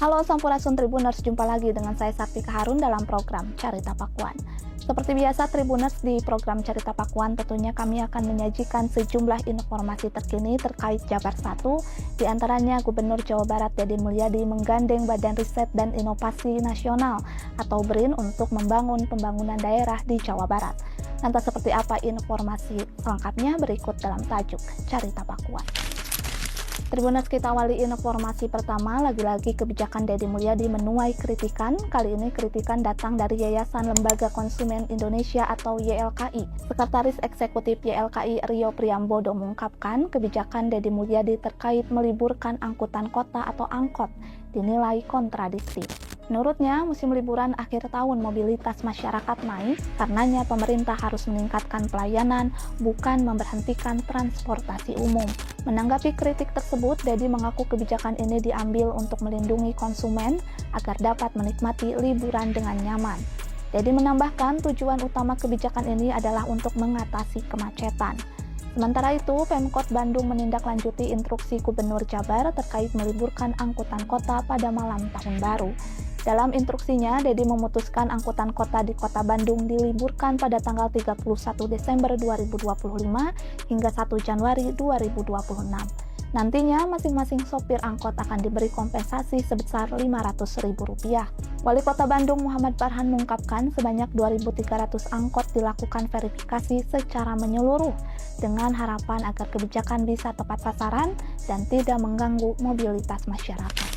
Halo Sampurasun Tribuners, jumpa lagi dengan saya Sartika Harun dalam program Carita Pakuan. Seperti biasa Tribuners, di program Carita Pakuan tentunya kami akan menyajikan sejumlah informasi terkini terkait Jabar 1, diantaranya Gubernur Jawa Barat Deddy Mulyadi menggandeng Badan Riset dan Inovasi Nasional atau BRIN untuk membangun pembangunan daerah di Jawa Barat. Lantas seperti apa informasi selengkapnya berikut dalam tajuk Carita Pakuan. Tribuners, kita awali informasi pertama, lagi-lagi kebijakan Deddy Mulyadi menuai kritikan. Kali ini kritikan datang dari Yayasan Lembaga Konsumen Indonesia atau YLKI. Sekretaris Eksekutif YLKI Rio Priambodo mengungkapkan kebijakan Deddy Mulyadi terkait meliburkan angkutan kota atau angkot dinilai kontradiktif. Menurutnya, musim liburan akhir tahun mobilitas masyarakat naik, karenanya pemerintah harus meningkatkan pelayanan, bukan memberhentikan transportasi umum. Menanggapi kritik tersebut, Deddy mengaku kebijakan ini diambil untuk melindungi konsumen agar dapat menikmati liburan dengan nyaman. Deddy menambahkan tujuan utama kebijakan ini adalah untuk mengatasi kemacetan. Sementara itu, Pemkot Bandung menindaklanjuti instruksi Gubernur Jabar terkait meliburkan angkutan kota pada malam Tahun Baru. Dalam instruksinya, Deddy memutuskan angkutan kota di Kota Bandung diliburkan pada tanggal 31 Desember 2025 hingga 1 Januari 2026. Nantinya, masing-masing sopir angkot akan diberi kompensasi sebesar Rp500.000. Wali Kota Bandung Muhammad Farhan mengungkapkan sebanyak 2.300 angkot dilakukan verifikasi secara menyeluruh dengan harapan agar kebijakan bisa tepat sasaran dan tidak mengganggu mobilitas masyarakat.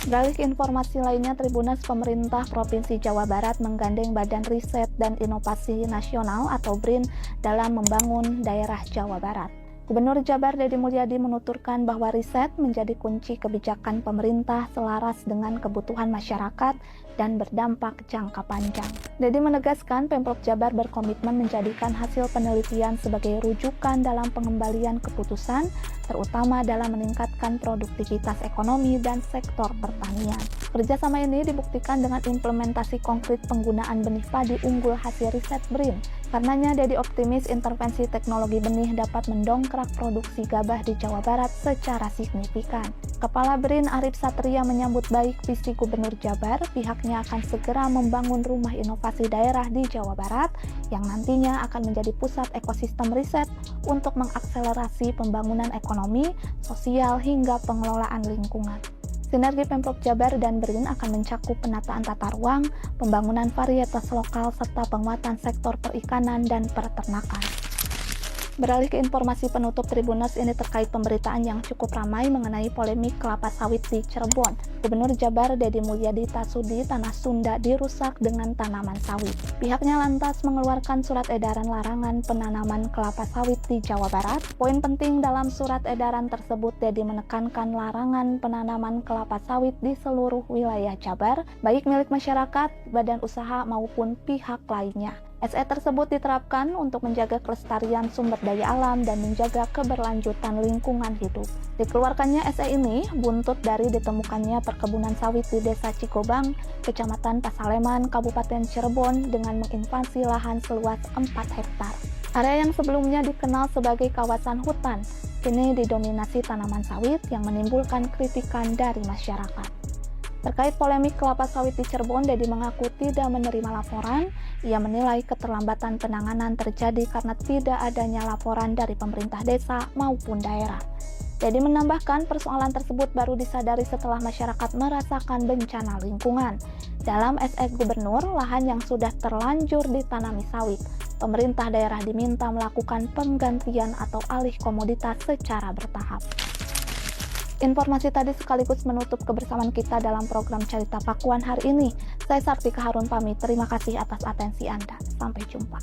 Beralih ke informasi lainnya, Tribuners, pemerintah Provinsi Jawa Barat menggandeng Badan Riset dan Inovasi Nasional atau BRIN dalam membangun daerah Jawa Barat. Gubernur Jabar Deddy Mulyadi menuturkan bahwa riset menjadi kunci kebijakan pemerintah selaras dengan kebutuhan masyarakat dan berdampak jangka panjang. Deddy menegaskan Pemprov Jabar berkomitmen menjadikan hasil penelitian sebagai rujukan dalam pengembalian keputusan, terutama dalam meningkatkan produktivitas ekonomi dan sektor pertanian. Kerjasama ini dibuktikan dengan implementasi konkret penggunaan benih padi unggul hasil riset BRIN. Karenanya, Deddy optimis intervensi teknologi benih dapat mendongkrak produksi gabah di Jawa Barat secara signifikan. Kepala BRIN Arif Satria menyambut baik visi Gubernur Jabar. Pihaknya akan segera membangun rumah inovasi daerah di Jawa Barat yang nantinya akan menjadi pusat ekosistem riset untuk mengakselerasi pembangunan ekonomi, sosial, hingga pengelolaan lingkungan. Sinergi Pemprov Jabar dan BRIN akan mencakup penataan tata ruang, pembangunan varietas lokal, serta penguatan sektor perikanan dan peternakan. Beralih ke informasi penutup Tribuners, ini terkait pemberitaan yang cukup ramai mengenai polemik kelapa sawit di Cirebon. Gubernur Jabar Deddy Mulyadi tak sudi tanah Sunda dirusak dengan tanaman sawit. Pihaknya lantas mengeluarkan surat edaran larangan penanaman kelapa sawit di Jawa Barat. Poin penting dalam surat edaran tersebut, Deddy menekankan larangan penanaman kelapa sawit di seluruh wilayah Jabar, baik milik masyarakat, badan usaha maupun pihak lainnya. SE tersebut diterapkan untuk menjaga kelestarian sumber daya alam dan menjaga keberlanjutan lingkungan hidup. Dikeluarkannya SE ini buntut dari ditemukannya perkebunan sawit di Desa Cikobang, Kecamatan Pasaleman, Kabupaten Cirebon dengan menginvasi lahan seluas 4 hektar. Area yang sebelumnya dikenal sebagai kawasan hutan, kini didominasi tanaman sawit yang menimbulkan kritikan dari masyarakat. Terkait polemik kelapa sawit di Cirebon, Deddy mengaku tidak menerima laporan. Ia menilai keterlambatan penanganan terjadi karena tidak adanya laporan dari pemerintah desa maupun daerah. Deddy menambahkan persoalan tersebut baru disadari setelah masyarakat merasakan bencana lingkungan. Dalam SE Gubernur, lahan yang sudah terlanjur ditanami sawit, pemerintah daerah diminta melakukan penggantian atau alih komoditas secara bertahap. Informasi tadi sekaligus menutup kebersamaan kita dalam program Carita Pakuan hari ini. Saya Sartika Harun pamit, terima kasih atas atensi Anda. Sampai jumpa.